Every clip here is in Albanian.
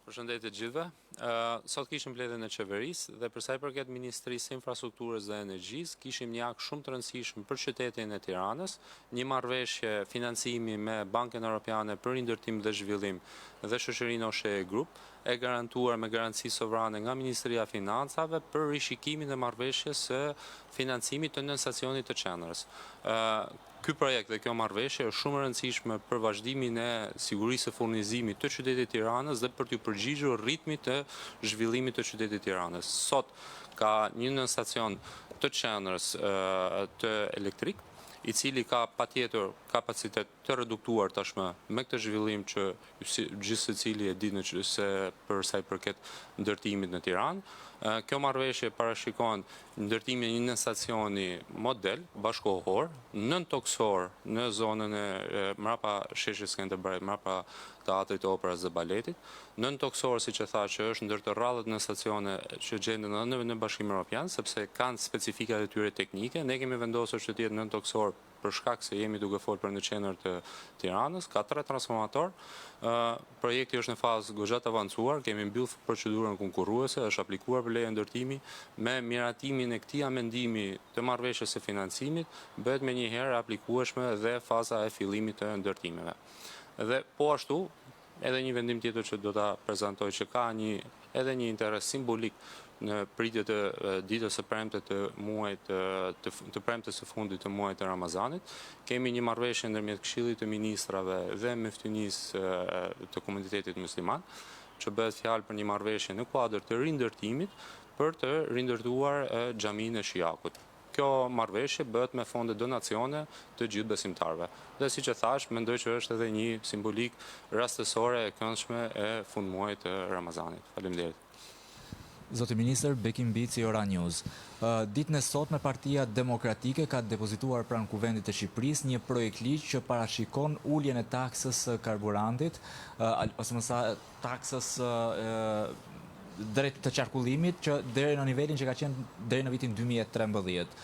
Përshëndetje gjithëve. Sot kishim mbledhjen e qeverisë dhe për sa i përket Ministrisë së Infrastrukturës dhe Energjisë, kishim një akt shumë të rëndësishëm për qytetin e Tiranës, një marrëveshje financimi me Bankën Europiane për Rindërtim dhe Zhvillim dhe Shoqërinë Oshe Group, e garantuar me garanci sovrane nga Ministria e Financave për rishikimin e marrëveshjes së financimit të nën stacionit të Qendrës. Ky projekt dhe kjo marrëveshje është shumë e rëndësishme për vazhdimin e sigurisë së furnizimit të qytetit Tiranës dhe për t'u përgjigjur ritmit të zhvillimit të qytetit Tiranës. Sot ka një nën stacion të Qendrës të elektrik, i cili ka patjetër kapacitet të reduktuar tashmë me këtë zhvillim që gjithë secili e di se për sa i përket ndërtimit në Tiranë. Kjo marrëveshje parashikon ndërtimin e një stacioni model bashkohor, nëntoksor në zonën e mbrapa sheshit Skënderbej, mbrapa Teatrit të Operës dhe Baletit, nëntoksor, siç e thash, që është ndër të rrallët në stacione që gjenden në Bashkimin Evropian, sepse kanë specifikat e tyre teknike. Ne kemi vendosur që të jetë nëntoksor për shkak se jemi duke folur për në qendër të Tiranës, ka 3 transformator. Projekti është në fazë goxha të avancuar, kemi mbyllur procedurën konkurruese, është aplikuar për leje ndërtimi, me miratimin e këtij amendimi të marrëveshjes së financimit, bëhet menjëherë aplikueshme dhe faza e fillimit të ndërtimeve. Dhe po ashtu, edhe një vendim tjetër që do ta prezantoj, që ka edhe një interes simbolik në pritje të ditës së premte të muajit të premtes së fundit të muajit të Ramazanit, kemi një marrëveshje ndërmjet Këshillit të Ministrave dhe Meftinisë të Komunitetit Musliman, që bëhet fjalë për një marrëveshje në kuadër të rindërtimit për të rindërtuar xhaminë e Shiakut. Kjo marrëveshje bëhet me fonde donacione të gjithë besimtarëve. Dhe siç e thash, mendoj që është edhe një simbolik rastësore e këndshme e fundmuajit të Ramazanit. Faleminderit. Zoti Ministër, Bekim Bici, Ora News. Ditën e sotme Partia Demokratike ka depozituar pranë Kuvendit të Shqipërisë një projekt ligj që parashikon uljen e taksës së karburantit, ose më sa taksës drejt të qarkullimit, që deri në nivelin që ka qenë deri në vitin 2013.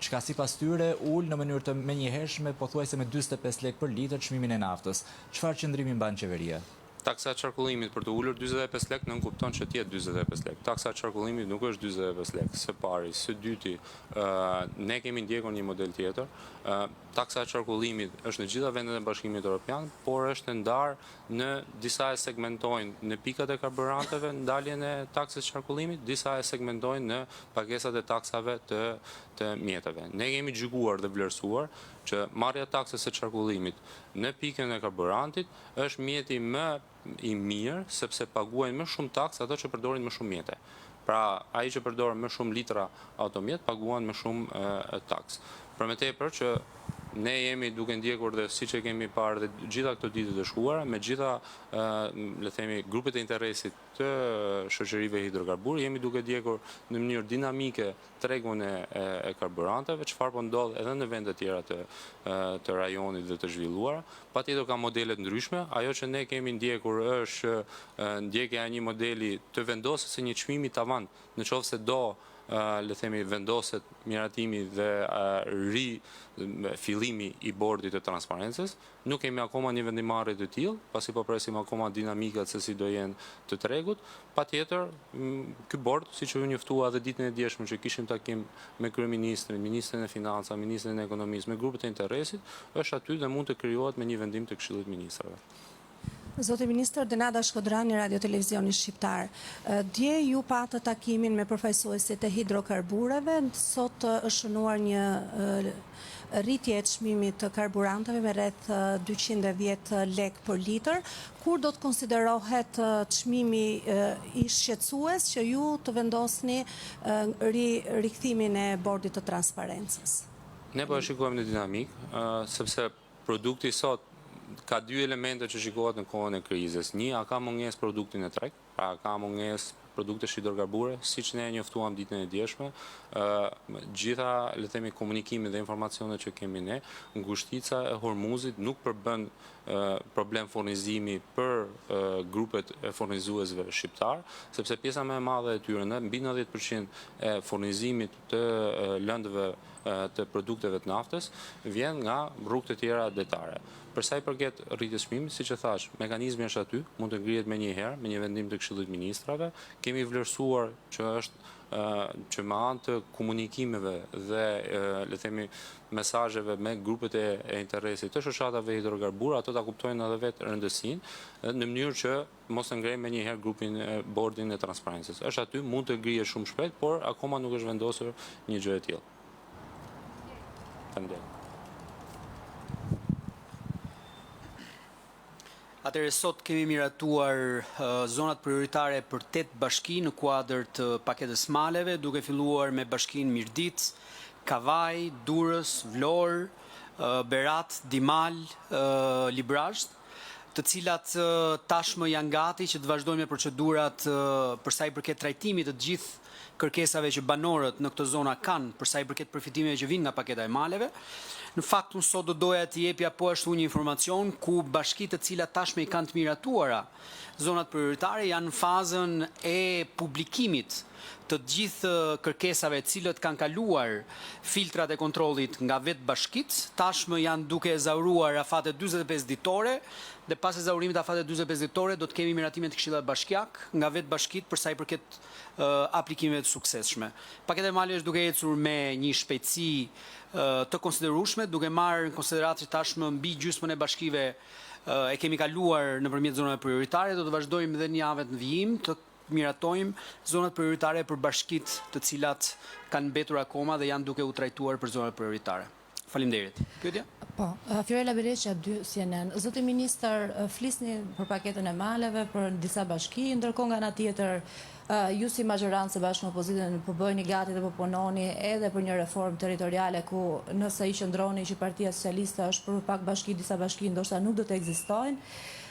Çka sipas tyre ul në mënyrë të menjëhershme pothuajse me 45 lekë për litër çmimin e naftës. Çfarë qëndrimi mban qeveria? Taksa e qarkullimit për të ulur 45 lekë nën kupton që të jetë 45 lekë. Taksa e qarkullimit nuk është 45 lekë, së pari, së dyti, ne kemi ndjekur një model tjetër. Taksa e qarkullimit është në gjitha vendet e Bashkimit Evropian, por është ndarë në disa e segmentojnë në pikat e karburanteve ndaljen e taksës qarkullimit, disa e segmentojnë në pagesat e taksave të mjeteve. Ne kemi gjykuar dhe vlerësuar që marrja taksës së qarkullimit në pikën e karburantit është mjeti më i mirë, sepse paguajnë më shumë taks ato që përdorin më shumë mjete. Pra, ai që përdorin më shumë litra automjet paguan më shumë taks. Për më tepër që ne jemi duke ndjekur dhe siç e kemi parë dhe gjitha këto ditë të shkuara, me gjitha le themi grupet e interesit të shoqërive hidrokarbur, jemi duke ndjekur në mënyrë dinamike tregun e karburanteve, çfarë po ndodh edhe në vende tjera të rajonit dhe të zhvilluara. Patjetër ka modele të ndryshme. Ajo që ne kemi ndjekur është ndjekja e një modeli të vendosjes së një çmimi tavan, nëse do le themi vendoset miratimi dhe fillimi i bordit të transparencës. Nuk kemi akoma një vendimarrje të tillë, pasi po presim akoma dinamikat se si do jenë të tregut. Patjetër, ky bord, siç u njoftua edhe ditën e djeshme që kishim takim me kryeministrin, ministrin e financave, ministrin e ekonomisë, me grupet e interesit, është aty dhe mund të krijohet me një vendim të Këshillit të Ministrave. Zoti Ministër, Denada Shkodrani, Radio Televizioni Shqiptar. Dje ju patë takimin me përfaqësuesit e hidrokarbureve, sot është shënuar një rritje e çmimit të karburanteve me rreth 210 lekë për litër. Kur do të konsiderohet çmimi i shqetësues që ju të vendosni rikthimin e bordit të transparencës? Ne po e shikojmë në dinamik, sepse produkti sot ka 2 elemente që shikohet në kohën e krizës. Një, a ka mungesë produkti në treg, pra ka mungesë produktesh hidrokarbure, siç ne njoftuam ditën e djeshme, gjitha le themi komunikimet dhe informacionet që kemi ne, ngushtica e Hormuzit nuk përbën problem furnizimi për grupet e furnizuesve shqiptar, sepse pjesa më e madhe e tyre, mbi 90% e furnizimit të lëndëve të produkteve të naftës vjen nga rrugët e tjera detare. Për sa i përket rritjes çmimit, siç e thash, mekanizmi është aty, mund të ngrihet më një herë me një vendim të Këshillit Ministrave. Kemi vlerësuar që është që me anë të komunikimeve dhe le të themi mesazheve me grupet e interesit të shoqatave hidrokarbur, ato ta kuptojnë edhe vetë rëndësinë në mënyrë që mos të ngrejmë një herë grupin bordin e transparencës. Është aty, mund të ngrihet shumë shpejt, por akoma nuk është vendosur një gjë e tillë. Faleminderit. Atëherë sot kemi miratuar zonat prioritare për 8 bashki në kuadër të paketës maleve, duke filluar me bashkinë Mirdit, Kavaj, Durrës, Vlorë, Berat, Dimal, Librazh, të cilat tashmë janë gati që të vazhdojmë me procedurat për sa i përket trajtimit të gjithë kërkesave që banorët në këtë zona kanë për sa i përket përfitimeve që vinë nga paketa e maleve. Në fakt, unë sot do doja të jepja po ashtu një informacion ku bashkitë të cilat tashme i kanë të miratuara zonat prioritare janë në fazën e publikimit të gjithë kërkesave cilët kanë kaluar filtrat e kontrollit nga vetë bashkitë, tashmë janë duke ezauruar afate 45 ditore, dhe pas ezaurimit afate 45 ditore do të kemi miratimet të Këshillit Bashkiak nga vetë bashkitë për sa i përket aplikimeve të suksesshme. Paketa e maleve është duke ecur me një shpejtësi të konsiderueshme, duke marrë në konsideratë që tashmë mbi gjysmën e bashkive e kemi kaluar nëpërmjet zonave prioritare, do të vazhdojmë edhe një javë në vijim të miratojmë zonat prioritare për bashkitë të cilat kanë mbetur akoma dhe janë duke u trajtuar për zonat prioritare. Faleminderit. Pyetje? Po, Fiorella Bereqia 2 CNN. Zoti ministër, flisni për paketën e maleve, për disa bashki, ndërkohë nga ana tjetër ju si majorancë bashkë me opozitën po bëheni gati dhe po punoni edhe për një reformë territoriale ku nëse i qëndroni që Partia Socialiste është për pak bashki, disa bashki ndoshta nuk do të ekzistojnë.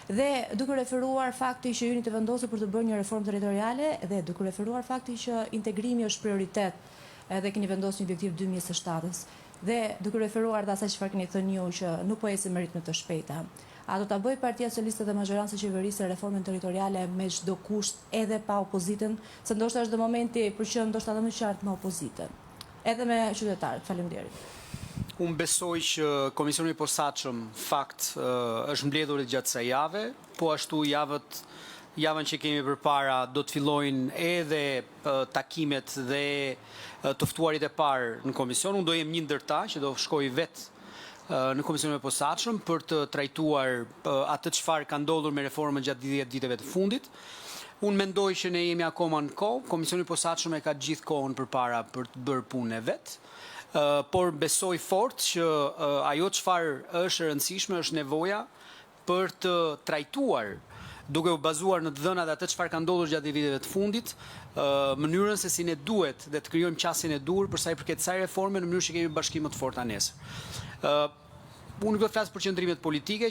Dhe duke referuar fakti që jeni të vendosur për të bërë një reformë territoriale dhe duke referuar fakti që integrimi është prioritet edhe keni vendosur një objektiv 2027-s. Dhe duke referuar dhe asaj çfarë keni thënë ju që nuk po ecën me ritme të shpejta. A do ta bëjë Partia Socialiste dhe majoranca qeverisë reformën territoriale me çdo kusht edhe pa opozitën, se ndoshta është dhe momenti për që ndoshta edhe më qartë me opozitën, edhe me qytetarët. Faleminderit. Unë besoj që Komisioni i Posaçëm fakt është mbledhur gjatë kësaj jave, po ashtu javën që kemi përpara do të fillojnë edhe takimet dhe të ftuarit e parë në komision. Unë do jem një ndër ta që do shkoj vetë në Komisionin e Posaçëm për të trajtuar atë çfarë ka ndodhur me reformën gjatë 10 ditëve të fundit. Unë mendoj që ne jemi akoma në kohë, Komisioni i Posaçëm e ka gjithë kohën përpara për të bërë punën e vet. Por besoj fort që ajo çfarë është e rëndësishme është nevoja për të trajtuar duke u bazuar në të dhënat atë çfarë ka ndodhur gjatë viteve të fundit, mënyrën se si ne duhet dhe të krijojmë qasjen e dur për sa i përket kësaj reforme në mënyrë që kemi bashkim më të forta nesër. Unë nuk do të flas për qëndrimet politike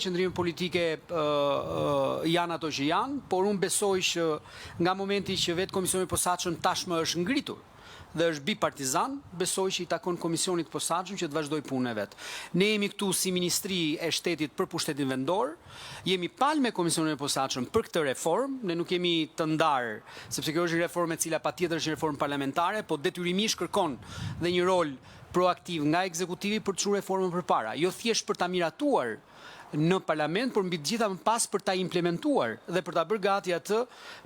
janë ato që janë, por unë besoj që nga momenti që vetë Komisioni i Posaçëm tashmë është ngritur dhe është bipartizan, besoj që i takon Komisionit Posaçëm që të vazhdoj punën e vet. Ne jemi këtu si Ministri e Shtetit për pushtetin vendor, jemi palë me Komisionin e Posaçëm për këtë reformë, ne nuk jemi të ndarë, sepse kjo është një reformë e cila patjetër është një reformë parlamentare, po detyrimisht kërkon dhe një rol proaktiv nga ekzekutivi për të çuar reformën përpara, jo thjesht për ta miratuar në parlament, por mbi të gjitha më pas për ta implementuar dhe për ta bërë gati atë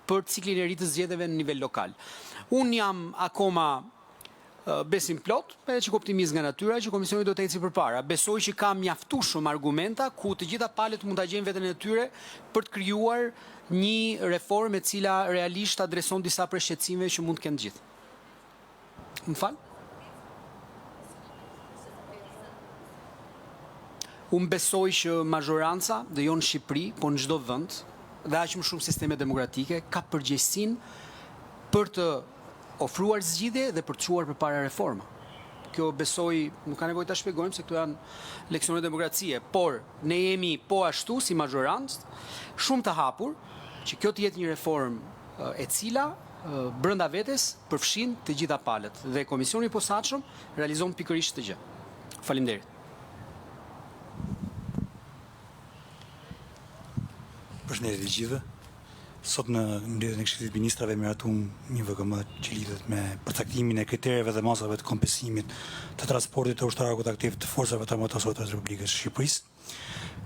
për ciklin e ri të zgjedhjeve në nivel lokal. Unë jam akoma besim plot, edhe që optimist nga natyra që Komisioni do të ecë përpara. Besoj që ka mjaftueshëm argumenta ku të gjitha palët mund ta gjejnë veten e tyre për të krijuar një reformë e cila realisht adreson disa prej shqetësimeve që mund të kenë gjithë. Më fal? Unë besoj që majoranca dhe jo në Shqipëri, po në çdo vend, dhe aq më shumë sisteme demokratike ka përgjegjësinë për të ofruar zgjidhje dhe për të çuar përpara reforma. Kjo besoj, nuk ka nevojë ta shpjegojmë se këto janë leksione demokracie, por ne jemi po ashtu si majorancë shumë të hapur që kjo të jetë një reformë e cila brenda vetes përfshin të gjitha palët dhe Komisioni i Posaçëm realizon pikërisht këtë gjë. Faleminderit. Përshëndetje të gjithëve. Sot në mbledhjen e Këshillit të Ministrave miratuam një VKM që lidhet me përcaktimin e kritereve dhe masave të kompensimit të transportit të ushtarakut aktiv të forcave të armatosore të Republikës së Shqipërisë.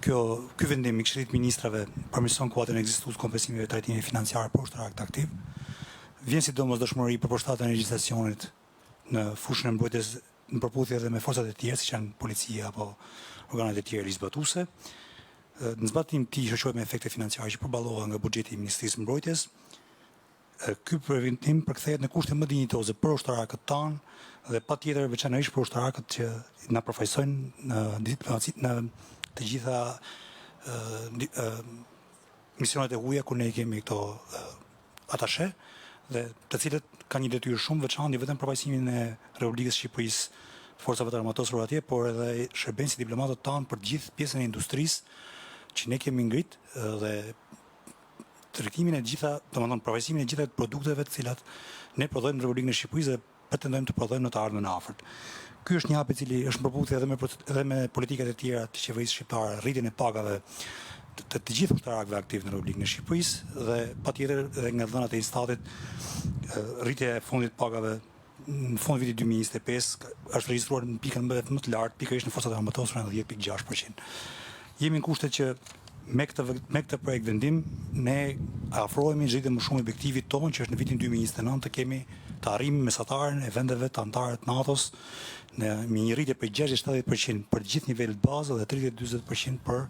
Ky vendim i Këshillit të Ministrave përmirëson kuadrin ekzistues të kompensimeve të trajtimit financiar për ushtarakët aktiv. Vjen si domosdoshmëri për përshtatjen e legjislacionit në fushën e mbrojtjes në përputhje edhe me forcat e tjera, siç janë policia apo organet e tjera ligjzbatuese. Në zbatim të shoqërohet me efekte financiare që përballohen nga buxheti i Ministrisë Mbrojtjes. Ky vendim përkthehet në kushte më dinjitoze për ushtarakët tanë dhe patjetër veçanërisht për ushtarakët që na përfaqësojnë në të gjitha misionet e huaja ku ne kemi këto atashe dhe të cilët kanë një detyrë shumë veçantë jo vetëm për pajisimin e Republikës së Shqipërisë forcave të armatosura atje, por edhe shërbejnë si diplomatët tanë për të gjithë pjesën e industrisë që ne kemi ngrit dhe tregtimin e gjitha, domethënë përfaqësimin e gjitha produkteve të cilat ne prodhojmë në Republikën e Shqipërisë dhe pretendojmë të prodhojmë në të ardhmen afërt. Ky është një hap i cili është në përputhje edhe me politikat e tjera të qeverisë shqiptare, rritjen e pagave të gjithë ushtarakëve aktiv në Republikën e Shqipërisë dhe patjetër edhe nga dhënat e Instatit rritja e fondit pagave në fund vitit 2025 është regjistruar në pikën më të lartë, pikërisht në forcat armatosore në 10.6%. Jemi në kushte që me këtë projekt vendim ne afrohemi zgjidhje më shumë objektivit tonë që është në vitin 2029 të arrijmë mesataren e vendeve të anëtare të NATO-s në një rritje prej 60-70% për gjithë nivelet bazë dhe 30-40% për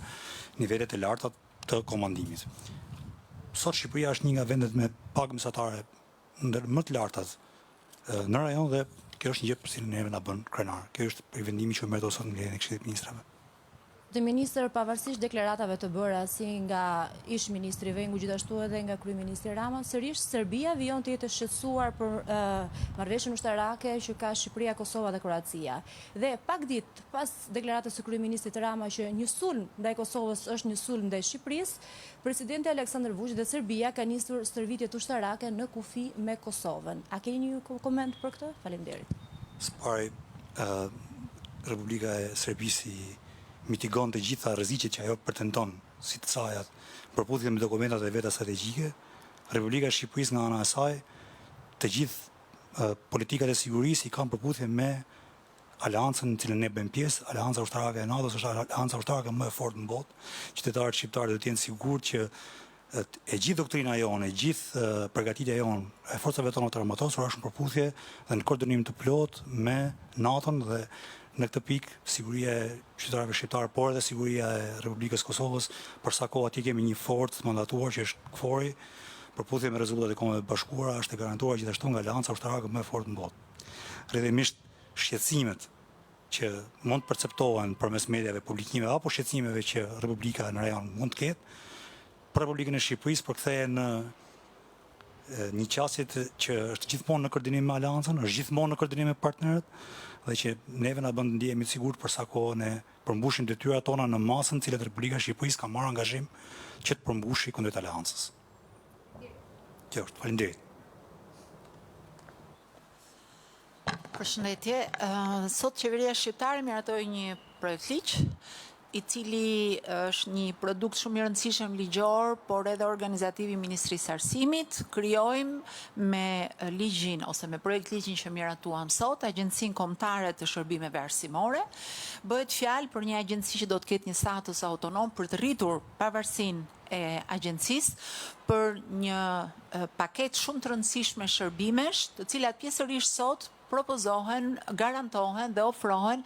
nivelet e larta të komandimit. Sot Shqipëria është një nga vendet me pagë mesatare ndër më të lartat në rajon dhe kjo është një gjë për cilën neve na bën krenar. Kjo është për vendimi që merret sot në mbledhjen e Këshillit të Ministrave. Të ministër, pavarësisht deklaratave të bëra si nga ish ministri Vengu, gjithashtu edhe nga kryeministri Rama, sërish Serbia vijon të jetë shqetësuar për marrëveshjen ushtarake që ka Shqipëria, Kosova dhe Kroacia. Dhe pak ditë pas deklaratës së kryeministrit Rama që një sulm ndaj Kosovës është një sulm ndaj Shqipërisë, presidenti Aleksandar Vučić dhe Serbia ka nisur stërvitjet ushtarake në kufi me Kosovën. A keni një koment për këtë? Faleminderit. Së pari, Republika e Serbisë mitigon të gjitha rreziqet që ajo pretendon si të sajat përputhje me dokumentat e veta strategjike. Republika e Shqipërisë nga ana e saj të gjithë politikat e sigurisë i kanë përputhje me aleancën në cilën ne bëjmë pjesë. Aleanca ushtarake e NATO-s është aleanca ushtarake më e fortë në botë. Qytetarët shqiptarë do të jenë sigurt që e gjithë doktrina jonë, e gjithë përgatitja jonë e forcave tona të armatosura është në përputhje dhe në koordinim të plotë me NATO-n dhe në këtë pikë siguria e qytetarëve shqiptarë, por edhe siguria e Republikës Kosovës, për sa kohë atje kemi një forcë mandatuar që është KFOR-i, përputhje me rezultatet e Kombeve të Bashkuara, është e garantuar gjithashtu nga aleanca ushtarake më e fortë në botë. Rrjedhimisht shqetësimet që mund të perceptohen përmes mediave, publikimeve apo shqetësimeve që Republika në rajon mund të ketë, për Republikën e Shqipërisë përkthehen në një qasje që është gjithmonë në koordinim me aleancën, është gjithmonë në koordinim me partnerët dhe që neve na bën të ndihemi të sigurt për sa kohë ne përmbushim detyrat tona në masën të cilat Republika e Shqipërisë ka marrë angazhim që të përmbushë kundrejt aleancës. Kjo është. Faleminderit. Përshëndetje. Sot qeveria shqiptare miratoi një projekt ligj i cili është një produkt shumë i rëndësishëm ligjor, por edhe organizativ i Ministrisë së Arsimit. Krijojmë me ligjin ose me projekt ligjin që miratuam sot Agjencinë Kombëtare të Shërbimeve Arsimore. Bëhet fjalë për një agjenci që do të ketë një status autonom për të rritur pavarësinë e agjencisë për një paketë shumë të rëndësishme shërbimesh, të cilat pjesërisht sot propozohen, garantohen dhe ofrohen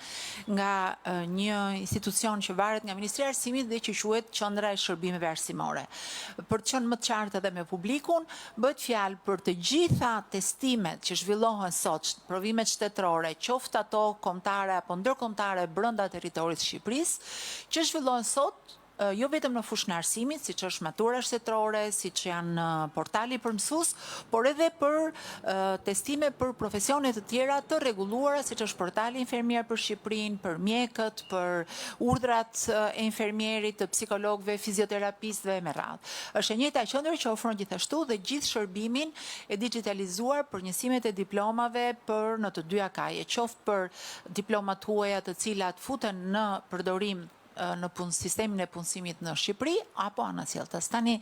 nga një institucion që varet nga Ministri i Arsimit dhe që quhet Qendra e Shërbimeve Arsimore. Për të qenë më të qartë edhe me publikun, bëhet fjalë për të gjitha testimet që zhvillohen sot, provimet shtetërore, qoftë ato kombëtare apo ndërkombëtare brenda territorit të Shqipërisë, që zhvillohen sot jo vetëm në fushën e arsimit, siç është matura shtetërore, siç janë portali për mësues, por edhe për testime për profesione të tjera të rregulluara, siç është portali infermier për Shqipërinë, për mjekët, për urdhrat e infermierit, të psikologëve, fizioterapistëve me radhë. Është e njëjta qendër që ofron gjithashtu dhe gjithë shërbimin e digitalizuar për njësimet e diplomave për në të dyja kaje, qoftë për diplomat huaja të cilat futen në përdorim në sistemin e punësimit në Shqipëri, apo anasjelltas. Tani,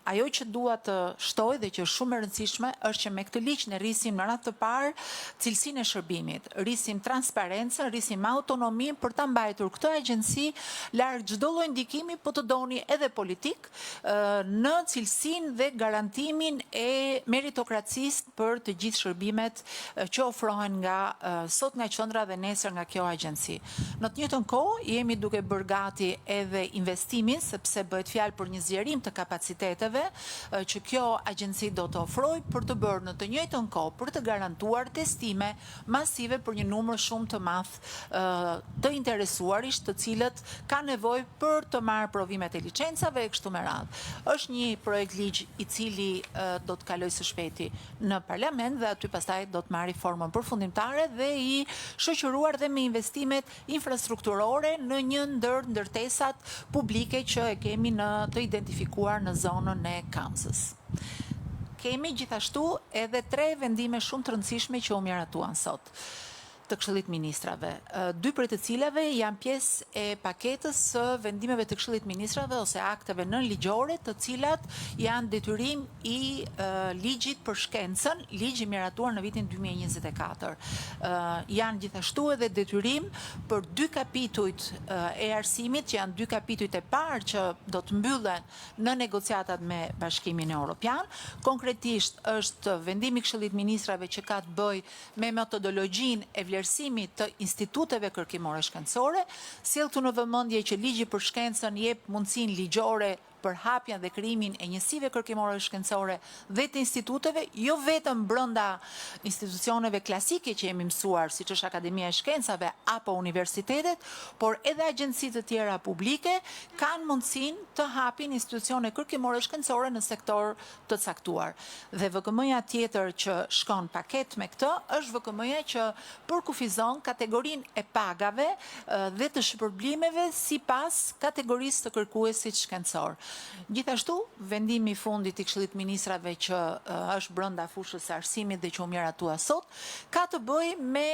ajo që dua të shtoj dhe që është shumë e rëndësishme është që me këtë ligj ne rrisim në radhë të parë cilësinë e shërbimit, rrisim transparencën, rrisim autonominë për ta mbajtur këtë agjenci larg çdo lloj ndikimi, po të doni edhe politik, në cilësinë dhe garantimin e meritokracisë për të gjithë shërbimet që ofrohen nga sot nga qendra dhe nesër nga kjo agjenci. Në të njëjtën kohë jemi duke bërë gati edhe investimin, sepse bëhet fjalë për një zgjerim të kapaciteteve që kjo agjenci do të ofrojë për të bërë në të njëjtën kohë për të garantuar testime masive për një numër shumë të madh të interesuarish, të cilët kanë nevojë për të marrë provimet e licencave e kështu me radhë. Është një projekt ligj i cili do të kalojë së shpejti në parlament dhe aty pastaj do të marrë formën përfundimtare dhe i shoqëruar dhe me investimet infrastrukturore në një ndër ndërtesat publike që e kemi të identifikuar në zonën e Kansas. Kemi gjithashtu edhe 3 vendime shumë të rëndësishme që u miratuan sot të Këshillit Ministrave, 2 prej të cilave janë pjesë e paketës së vendimeve të Këshillit Ministrave ose akteve nënligjore, të cilat janë detyrim i ligjit për shkencën, ligj i miratuar në vitin 2024. Janë gjithashtu edhe detyrim për 2 kapitujt e arsimit, që janë 2 kapitujt e parë që do të mbyllen në negociatat me Bashkimin Evropian. Konkretisht është vendimi i Këshillit Ministrave që ka të bëjë me metodologjinë e vlerësimit të instituteve kërkimore shkencore, sjell këtu në vëmendje që ligji për shkencën jep mundësinë ligjore për hapjen dhe krijimin e njësive kërkimore shkencore dhe të instituteve, jo vetëm brenda institucioneve klasike që jemi mësuar, siç është Akademia e Shkencave apo universitetet, por edhe agjencitë të tjera publike kanë mundësinë të hapin institucione kërkimore shkencore në sektor të caktuar. Dhe VKM-ja tjetër që shkon paket me këtë është VKM-ja që përkufizon kategorinë e pagave dhe të shpërblimeve sipas kategorisë të kërkuesit shkencor. Gjithashtu, vendimi i fundit i Këshillit Ministrave që është brenda fushës së arsimit dhe që u miratua sot, ka të bëjë me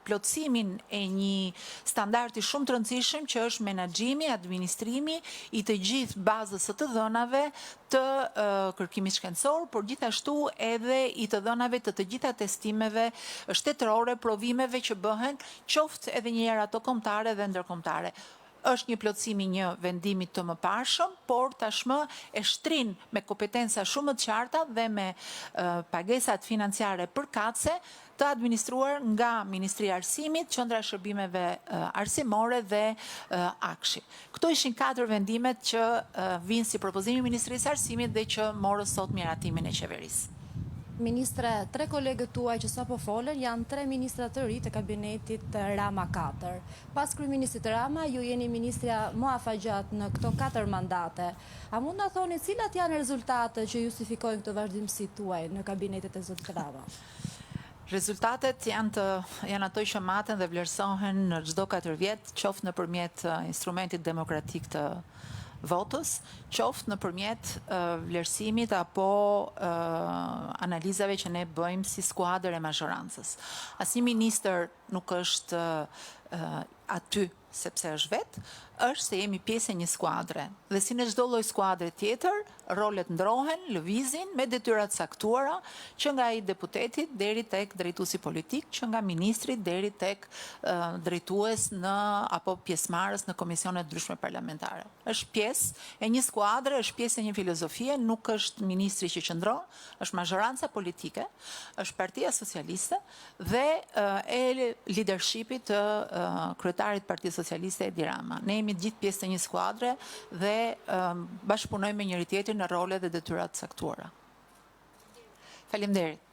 plotësimin e një standardi shumë të rëndësishëm që është menaxhimi, administrimi i të gjithë bazës së të dhënave të kërkimit shkencor, por gjithashtu edhe i të dhënave të gjitha testimeve shtetërore, provimeve që bëhen, qoftë edhe një herë ato kombëtare dhe ndërkombëtare. Është një plotësim i një vendimi të mëparshëm, por tashmë e shtrin me kompetenca shumë të qarta dhe me pagesat financiare përkatëse të administruar nga Ministria e Arsimit, Qendra e Shërbimeve Arsimore dhe Akshi. Këto ishin 4 vendimet që vinë si propozimi i Ministrisë së Arsimit dhe që morën sot miratimin e qeverisë. Ministre, 3 kolegët tuaj që sapo folën janë 3 ministra të ri të kabinetit Rama 4. Pas kryeministrit Rama, ju jeni ministrja më afatgjat në këto 4 mandate. A mund na thoni cilat janë rezultatet që justifikojnë këtë vazhdimsi tuaj në kabinetet e zotit Rama? Rezultatet janë ato që maten dhe vlerësohen në çdo 4 vjet, qoftë nëpërmjet instrumentit demokratik të votës, qoftë nëpërmjet vlerësimit apo analizave që ne bëjmë si skuadër e mazhorancës. Asnjë ministër nuk është aty sepse është vetë, është se jemi pjesë e një skuadre. Dhe si në çdo lloj skuadre tjetër, rolet ndrohen, lëvizin me detyra të caktuara, që nga i deputetit deri tek drejtuesi politik, që nga ministri deri tek drejtues apo pjesëmarrës në komisionet ndryshme parlamentare. Është pjesë e një skuadre, është pjesë e një filozofie, nuk është ministri që qëndron, është mazhoranca politike, është Partia Socialiste dhe e leadershipit të kryetarit Partisë Socialiste Edi Rama. Ne jemi gjithë pjesë të një skuadre dhe bashkëpunojmë me njëri tjetrin në role dhe detyra të caktuara. Faleminderit.